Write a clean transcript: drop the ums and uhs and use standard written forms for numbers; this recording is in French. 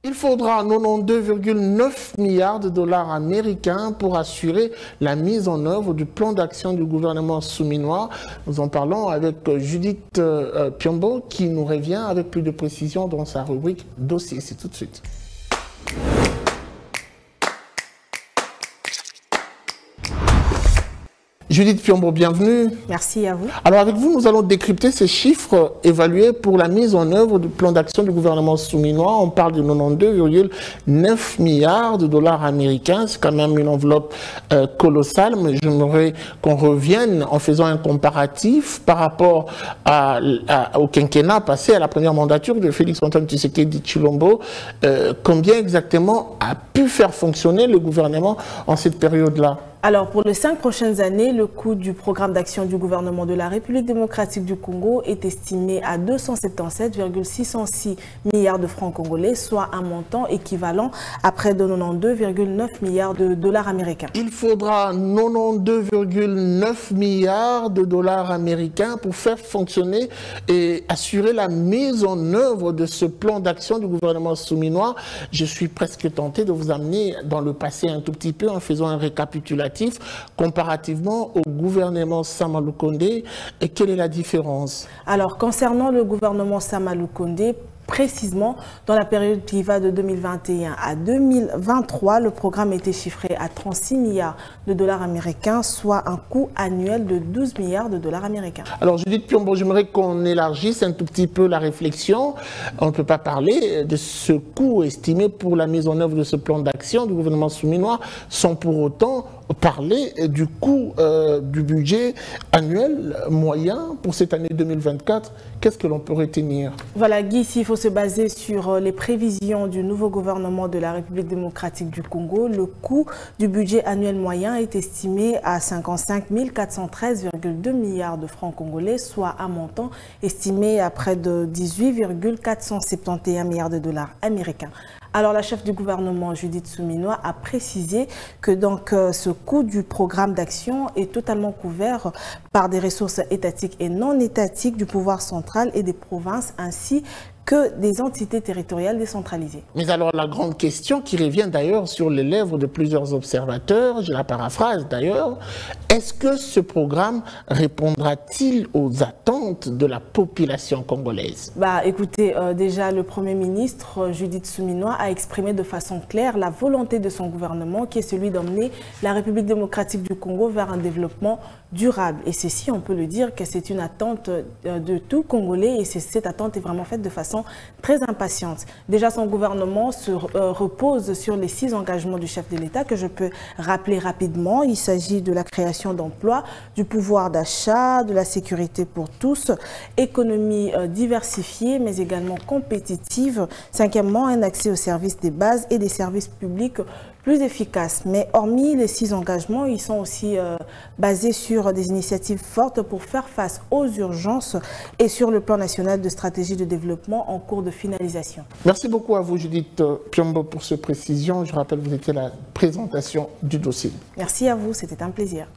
Il faudra 92,9 milliards de dollars américains pour assurer la mise en œuvre du plan d'action du gouvernement souminois. Nous en parlons avec Judith Piombo qui nous revient avec plus de précision dans sa rubrique dossier. C'est tout de suite. Judith Piombo, bienvenue. Merci à vous. Alors avec vous, nous allons décrypter ces chiffres évalués pour la mise en œuvre du plan d'action du gouvernement souminois. On parle de 92,9 milliards de dollars américains. C'est quand même une enveloppe colossale, mais j'aimerais qu'on revienne en faisant un comparatif par rapport au quinquennat passé, à la première mandature de Félix-Antoine Tshisekedi Tshilombo. Combien exactement a pu faire fonctionner le gouvernement en cette période-là? Alors, pour les 5 prochaines années, le coût du programme d'action du gouvernement de la République démocratique du Congo est estimé à 277,606 milliards de francs congolais, soit un montant équivalent à près de 92,9 milliards de dollars américains. Il faudra 92,9 milliards de dollars américains pour faire fonctionner et assurer la mise en œuvre de ce plan d'action du gouvernement souminois. Je suis presque tenté de vous amener dans le passé un tout petit peu en faisant un récapitulatif comparativement au gouvernement Sama Lukonde. Et quelle est la différence? Alors, concernant le gouvernement Sama Lukonde, précisément, dans la période qui va de 2021 à 2023, le programme était chiffré à 36 milliards de dollars américains, soit un coût annuel de 12 milliards de dollars américains. Alors, Judith Piombo, j'aimerais qu'on élargisse un tout petit peu la réflexion. On ne peut pas parler de ce coût estimé pour la mise en œuvre de ce plan d'action du gouvernement souminois sans pour autant parler du coût du budget annuel moyen pour cette année 2024. Qu'est-ce que l'on peut retenir? Voilà, Guy, s'il faut se baser sur les prévisions du nouveau gouvernement de la République démocratique du Congo, le coût du budget annuel moyen est estimé à 55 413,2 milliards de francs congolais, soit un montant estimé à près de 18,471 milliards de dollars américains. Alors, la chef du gouvernement, Judith Suminwa, a précisé que donc, ce coût du programme d'action est totalement couvert par des ressources étatiques et non étatiques du pouvoir central et des provinces, ainsi que des entités territoriales décentralisées. Mais alors la grande question qui revient d'ailleurs sur les lèvres de plusieurs observateurs, je la paraphrase d'ailleurs, est-ce que ce programme répondra-t-il aux attentes de la population congolaise? Écoutez, déjà le Premier ministre Judith Suminwa a exprimé de façon claire la volonté de son gouvernement qui est celui d'emmener la République démocratique du Congo vers un développement durable. Et ceci, on peut le dire que c'est une attente de tout Congolais et cette attente est vraiment faite de façon très impatiente. Déjà, son gouvernement se repose sur les 6 engagements du chef de l'État que je peux rappeler rapidement. Il s'agit de la création d'emplois, du pouvoir d'achat, de la sécurité pour tous, économie diversifiée mais également compétitive. 5e, un accès aux services des bases et des services publics plus efficaces. Mais hormis les 6 engagements, ils sont aussi basés sur des initiatives fortes pour faire face aux urgences et sur le plan national de stratégie de développement en cours de finalisation. Merci beaucoup à vous, Judith Piombo, pour ces précisions. Je rappelle que vous étiez à la présentation du dossier. Merci à vous, c'était un plaisir.